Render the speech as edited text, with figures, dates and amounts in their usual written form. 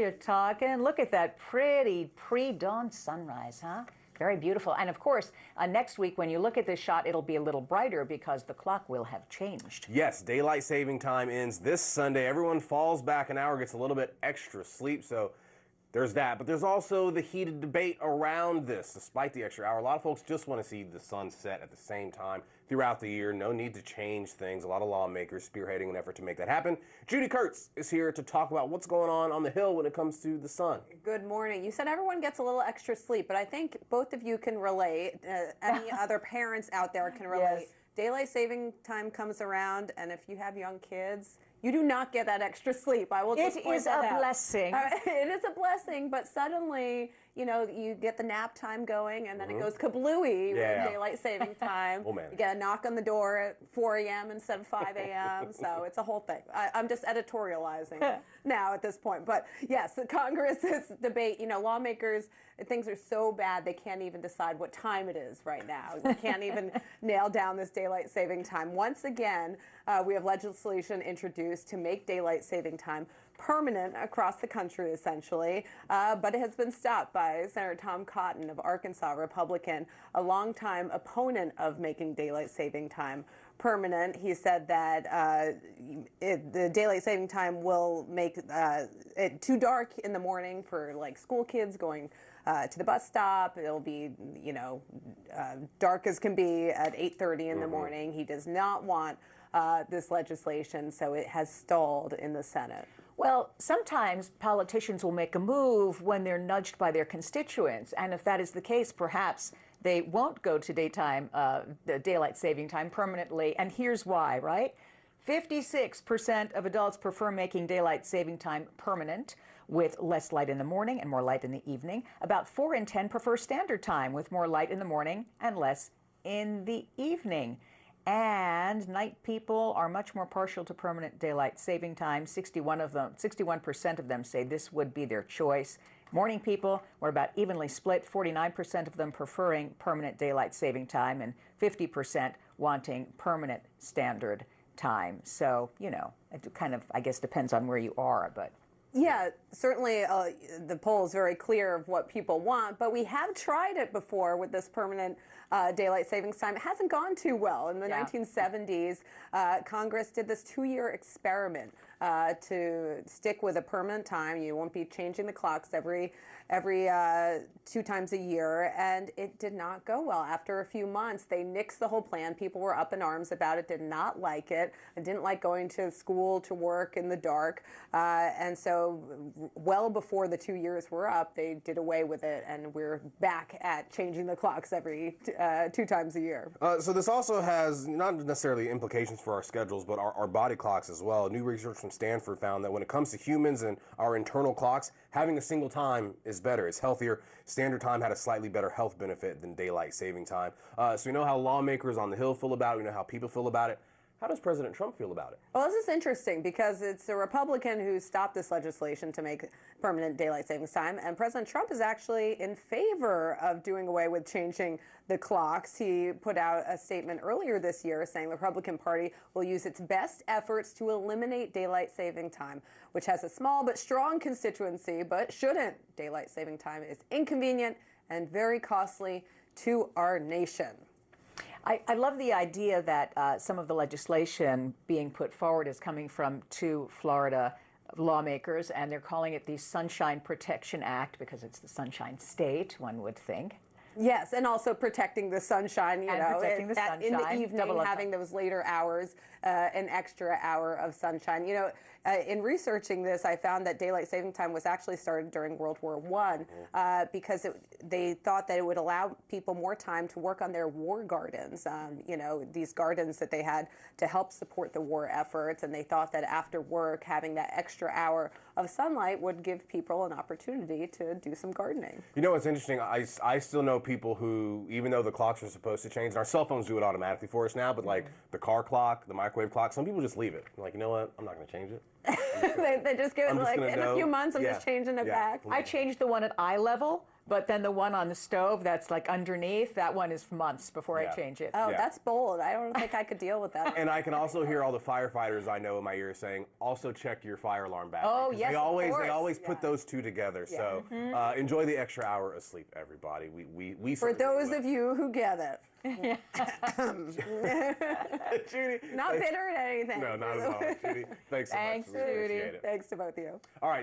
you're talking. Look at that pretty pre-dawn sunrise, huh? Very beautiful. And of course, next week when you look at this shot, it'll be a little brighter because the clock will have changed. Yes, daylight saving time ends this Sunday. Everyone falls back an hour, gets a little bit extra sleep, so there's that. But there's also the heated debate around this. Despite the extra hour, a lot of folks just want to see the sun set at the same time throughout the year. No need to change things. A lot of lawmakers spearheading an effort to make that happen. Judy Kurtz is here to talk about what's going on the Hill when it comes to the sun. Good morning. You said everyone gets a little extra sleep, but I think both of you can relate. Any other parents out there can relate. Yes. Daylight saving time comes around, and if you have young kids, you do not get that extra sleep. I will just It point is that a out. blessing. It is a blessing, but suddenly, you know, you get the nap time going, and then it goes kablooey with daylight saving time. Oh, man. You get a knock on the door at 4 a.m. instead of 5 a.m., so it's a whole thing. I'm just editorializing now at this point. But yes, the Congress's debate, you know, lawmakers, things are so bad they can't even decide what time it is right now. You can't even nail down this daylight saving time. Once again, we have legislation introduced to make daylight saving time permanent across the country, essentially, but it has been stopped by Senator Tom Cotton of Arkansas, Republican, a longtime opponent of making daylight saving time permanent. He said that the daylight saving time will make it too dark in the morning for like school kids going to the bus stop. It'll be, you know, dark as can be at 8:30 in the morning. He does not want this legislation, so it has stalled in the Senate. Well, sometimes politicians will make a move when they're nudged by their constituents, and if that is the case, perhaps they won't go to the daylight saving time permanently, and here's why, right? 56% of adults prefer making daylight saving time permanent with less light in the morning and more light in the evening. About 4 in 10 prefer standard time with more light in the morning and less in the evening. And night people are much more partial to permanent daylight saving time. 61% of them say this would be their choice. Morning people were about evenly split, 49% of them preferring permanent daylight saving time and 50% wanting permanent standard time. So, you know, it kind of, I guess, depends on where you are, but... Yeah, certainly the poll is very clear of what people want, but we have tried it before with this permanent daylight savings time. It hasn't gone too well. In the 1970s, Congress did this 2-year experiment to stick with a permanent time. You won't be changing the clocks every 2 times a year, and it did not go well. After a few months, they nixed the whole plan. People were up in arms about it, did not like it, and didn't like going to school, to work in the dark, and so well before the 2 years were up, they did away with it, and we're back at changing the clocks every 2 times a year. So this also has not necessarily implications for our schedules, but our body clocks as well. New research from Stanford found that when it comes to humans and our internal clocks, having a single time is better. It's healthier. Standard time had a slightly better health benefit than daylight saving time. So we know how lawmakers on the Hill feel about it. We know how people feel about it. How does President Trump feel about it? Well, this is interesting because it's a Republican who stopped this legislation to make permanent daylight savings time, and President Trump is actually in favor of doing away with changing the clocks. He put out a statement earlier this year saying the Republican Party will use its best efforts to eliminate daylight saving time, which has a small but strong constituency, but shouldn't. Daylight saving time is inconvenient and very costly to our nation. I love the idea that some of the legislation being put forward is coming from 2 Florida lawmakers, and they're calling it the Sunshine Protection Act because it's the Sunshine State, one would think. Yes, and also protecting the sunshine, you know, protecting the sunshine, in the evening, having those later hours, an extra hour of sunshine. You know, in researching this, I found that daylight saving time was actually started during World War I because they thought that it would allow people more time to work on their war gardens, you know, these gardens that they had to help support the war efforts, and they thought that after work, having that extra hour of sunlight would give people an opportunity to do some gardening. You know what's interesting? I still know people who, even though the clocks are supposed to change, and our cell phones do it automatically for us now, but like the car clock, the microwave clock, some people just leave it. Like, you know what? I'm not going to change it. They just give it like in a few months. I'm just changing it back. I changed the one at eye level But then the one on the stove that's like underneath, that one is months before I Yeah. change it. Oh, Yeah. that's bold. I don't think I could deal with that. And I can also hear all the firefighters I know in my ear saying, also check your fire alarm battery. Oh, 'Cause yes, they of always course. put those two together. So enjoy the extra hour of sleep, everybody. We For those of you who get it. Judy, Not bitter at anything. no, not at all. Judy, thanks so Thanks, much. We appreciate Judy. it. Thanks to both of you. All right.